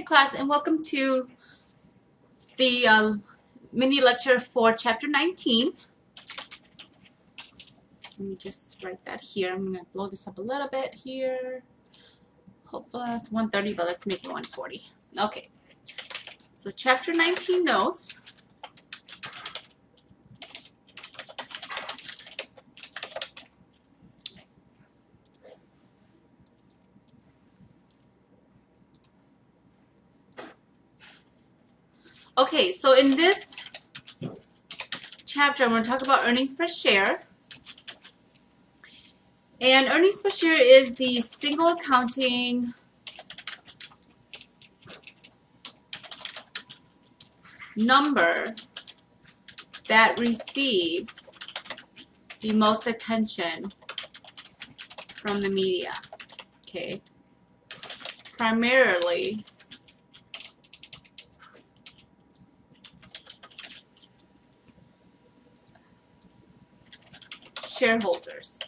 Hi class, and welcome to the mini lecture for chapter 19. Let me just write that here. I'm going to blow this up a little bit here. Hopefully that's 130, but let's make it 140. Okay, so chapter 19 notes. Okay, so in this chapter, I'm going to talk about earnings per share. And earnings per share is the single accounting number that receives the most attention from the media. Okay, primarily shareholders,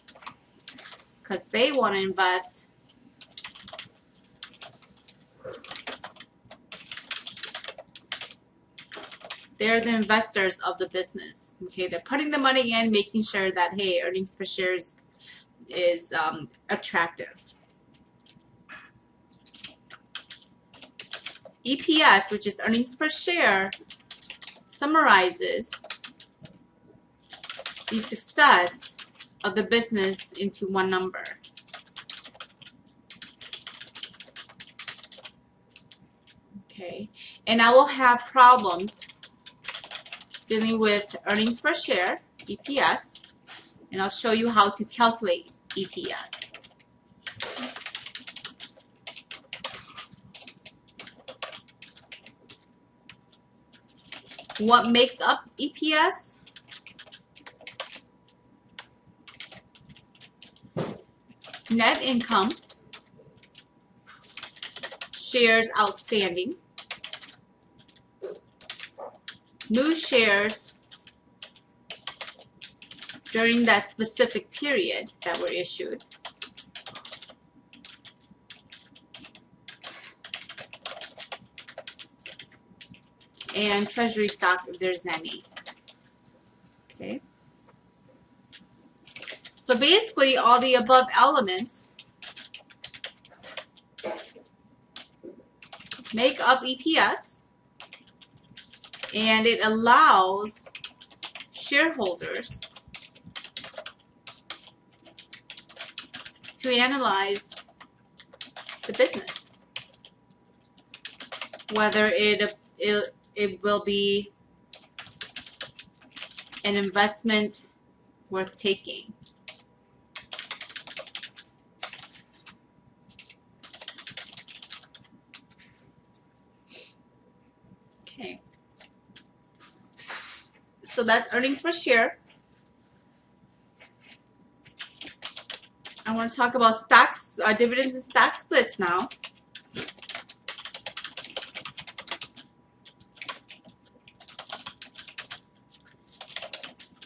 because they want to invest they're the investors of the business. Okay, they're putting the money in, making sure that, hey, earnings per share is attractive. EPS, which is earnings per share, summarizes the success of the business into one number. Okay, and I will have problems dealing with earnings per share, EPS, and I'll show you how to calculate EPS. What makes up EPS? Net income, shares outstanding, new shares during that specific period that were issued, and treasury stock if there's any. Okay. So basically all the above elements make up EPS, and it allows shareholders to analyze the business, whether it will be an investment worth taking. Okay, so that's earnings per share. I want to talk about stocks, dividends and stock splits now.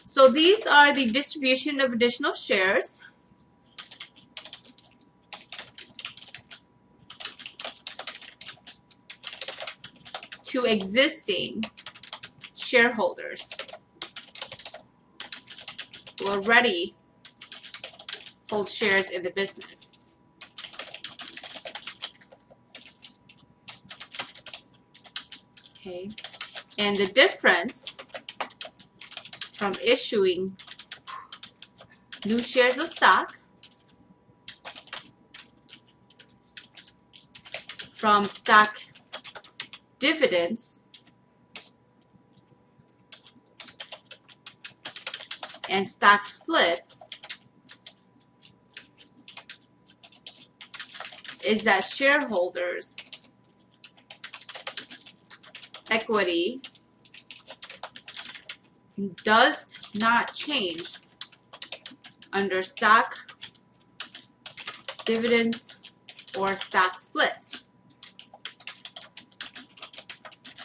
So these are the distribution of additional shares to existing shareholders who already hold shares in the business. Okay, and the difference from issuing new shares of stock from stock dividends and stock split is that shareholders' equity does not change under stock dividends or stock splits.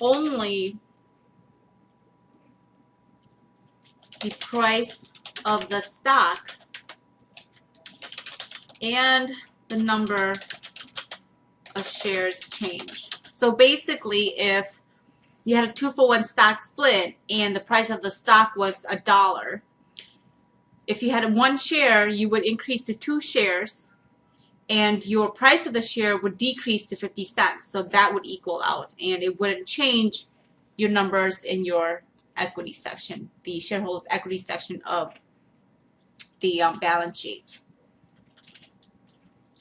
Only the price of the stock and the number of shares change. So basically, if you had a 2-for-1 stock split and the price of the stock was $1, if you had 1 share, you would increase to 2 shares, and your price of the share would decrease to 50 cents. So that would equal out, and it wouldn't change your numbers in your equity section, the shareholders equity section of the balance sheet.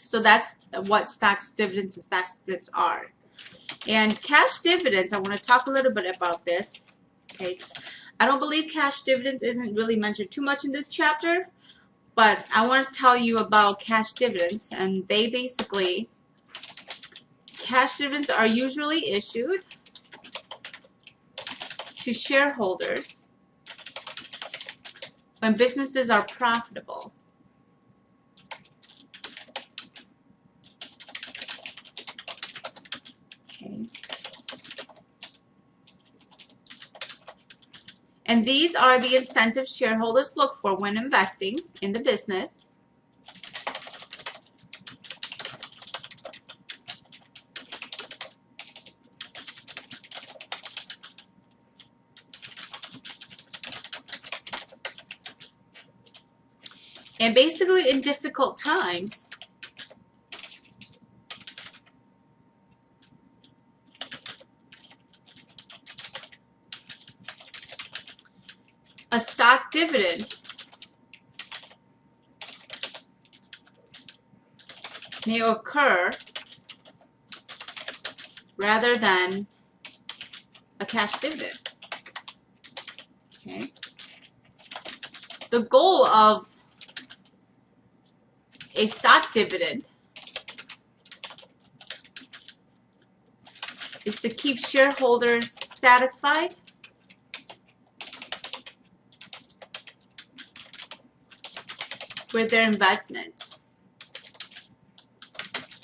So that's what stocks, dividends, and stock splits are. And cash dividends, I want to talk a little bit about this. Okay, I don't believe cash dividends isn't really mentioned too much in this chapter, but I want to tell you about cash dividends. And they basically, cash dividends are usually issued to shareholders when businesses are profitable. Okay. And these are the incentives shareholders look for when investing in the business. And basically, in difficult times, a stock dividend may occur rather than a cash dividend. Okay. The goal of a stock dividend is to keep shareholders satisfied with their investment,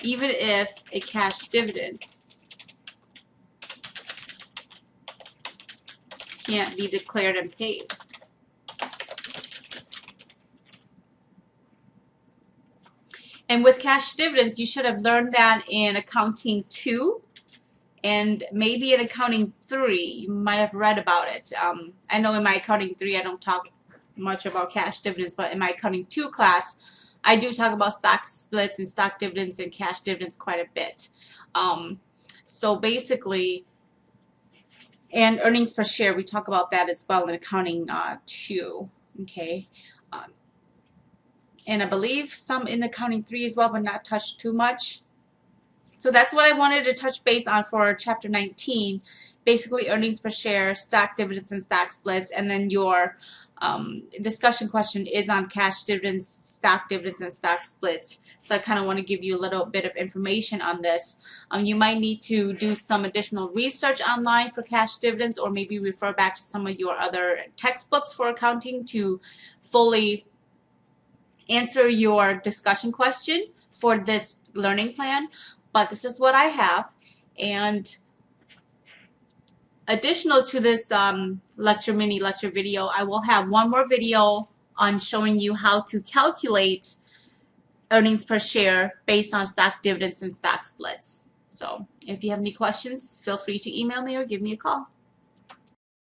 even if a cash dividend can't be declared and paid. And with cash dividends, you should have learned that in Accounting 2 and maybe in Accounting 3. You might have read about it. I know in my Accounting 3 I don't talk much about cash dividends, but in my Accounting 2 class I do talk about stock splits and stock dividends and cash dividends quite a bit. So basically, and earnings per share, we talk about that as well in Accounting 2. Okay. And I believe some in Accounting 3 as well, but not touched too much. So that's what I wanted to touch base on for Chapter 19. Basically, earnings per share, stock dividends, and stock splits. And then your discussion question is on cash dividends, stock dividends, and stock splits. So I kind of want to give you a little bit of information on this. You might need to do some additional research online for cash dividends, or maybe refer back to some of your other textbooks for accounting to fully answer your discussion question for this learning plan. But this is what I have. And additional to this mini lecture video, I will have one more video on showing you how to calculate earnings per share based on stock dividends and stock splits. So if you have any questions, feel free to email me or give me a call.